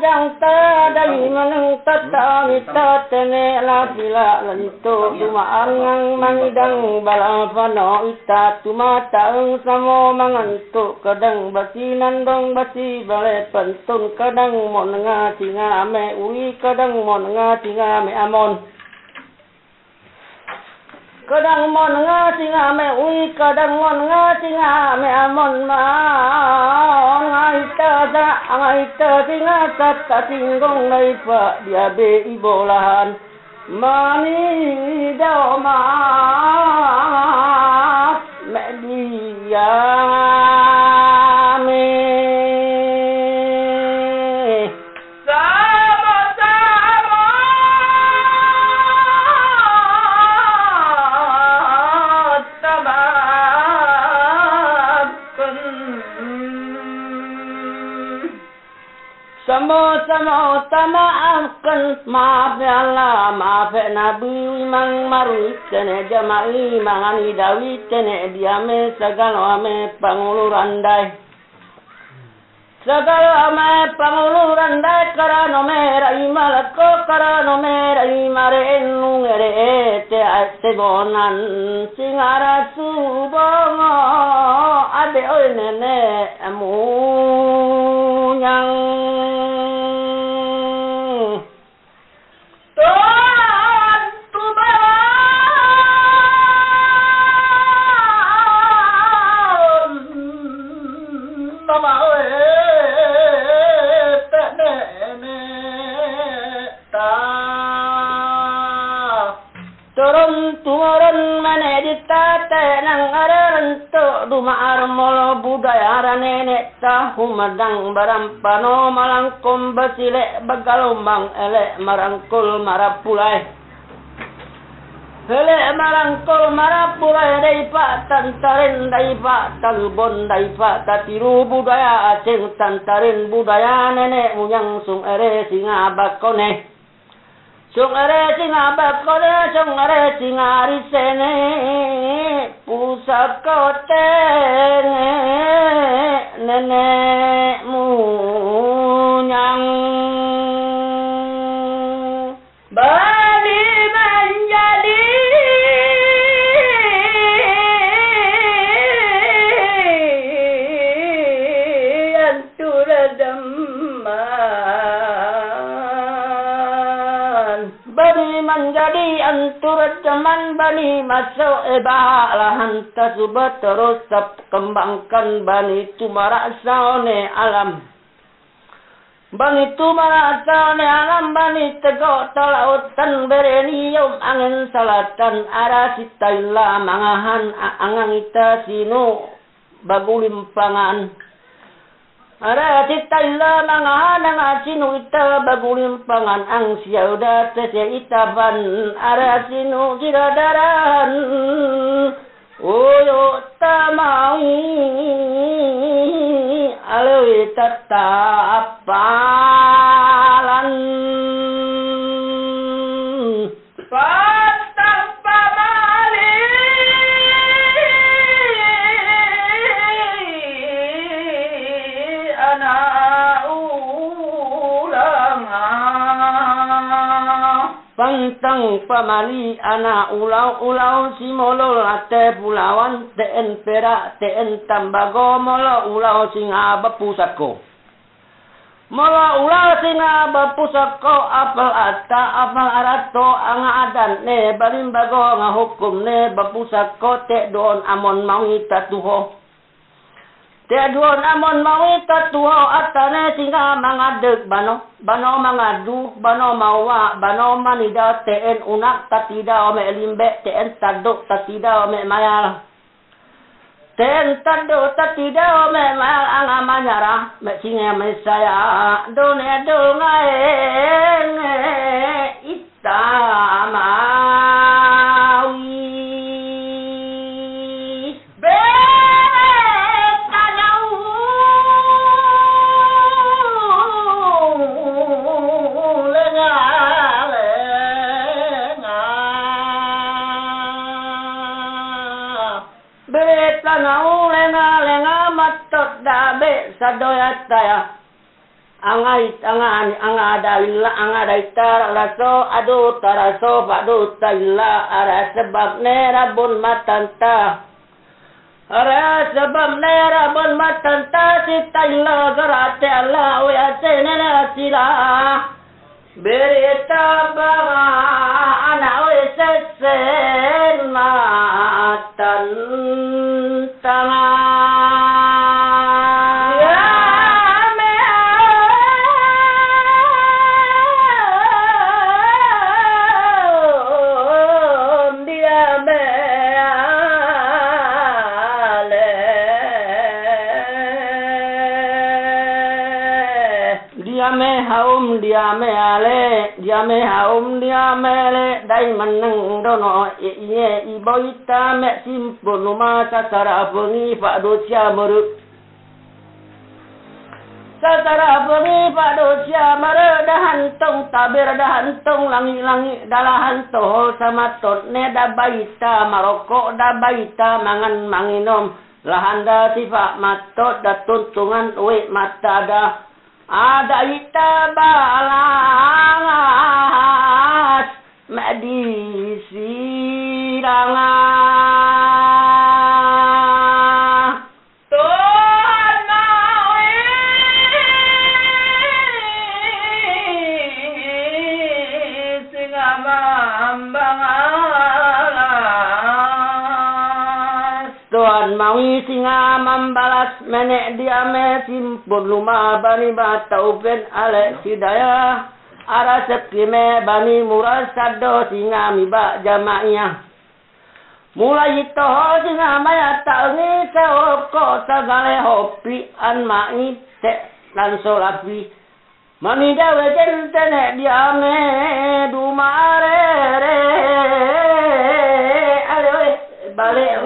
jang dari manang tatawita tene la pila lanto dumaangang mangidang balapano ita tumataang samo manganto kadang basinan dong basi bale pantun kadang mon nga tinga me ui kadang mon nga tinga me amon kadang mon nga tinga me ui kadang mon nga tinga me amon ma ngai ta tinga ta tinggong nai pa dia be ibolahan mani do ma me dia me Sama maafkan maaf ya Allah maaf nabi mang maru tene jamai mangani dawi tene diame segala ame panguluran dai segala ame panguluran dai karano merai malako karano merai mare nungere te asebonan singara subongo ade oi nene amunyang Dumaar budaya nenek tahu madang barampano malangkom basile bagalombang elek marangkul marapulai elek marangkul marapulai dai pak tantarin dai pak talbon dai pak tatiru budaya aceng tantarin budaya nenek muyang sung ere singa bakone sung are singa bakone sung are singa risene pusakote nenek munyang bani menjadi antura menjadi antur teman bani masuk lahan tersebut terus kembangkan bani itu merasaone alam bani itu merasaone alam bani tegok telautan berenium angin selatan arah sitaila mangahan angang ita sinu bagulimpangan Ara titaila nanga sinu ita bagulim pangan ang siauda tese itaban ara sinu kiradaran oyo tamawi alewi tatapalan Pantang pamali anak ulau si molo late pulawan teen perak teen tambago molo ulau singa bapusako molo ulau singa bapusako apal arato anga adan ne balimbago nga hukum ne bapusako te doon amon mawi tatuho te doon amon mawi tatuho atane singa mangadeg bano mangadu, bano mawa, bano manida, teen unak, tatida ome limbe, teen taduk, tatida ome mayal. Teen taduk, tatida ome mayal, anga manyara, me singa mesaya, done dongaeng, itamawi. Sadoya taya angadaita raso adu taraso padu taila ara sebab nera bun matanta ara sebab nera bun matanta si taila garate Allah ya senera sila berita baga anak sesen matan tangan Diame haum diame le dai meneng dono iye iboita me simpun rumah sasara bengi pak dosia meruk sasara bengi pak dosia mere dahantung tabir dahantung langi-langi dalahan toho sama tot ne da baita marokok da baita mangan manginom lahanda sifat matot da tuntungan we mata da ada ita balangas madi siranga Tuhan mawi singa mambangas Tuhan mawi singa mambalas menek dia me simpun lumah bani batau ben alek sidaya ara sekime bani murah sado singa mibak jamaiyah mulai toho singa maya tangi seoko sagale hopi an mai te lan solapi mani dawe jentene dia me dumare re ale balik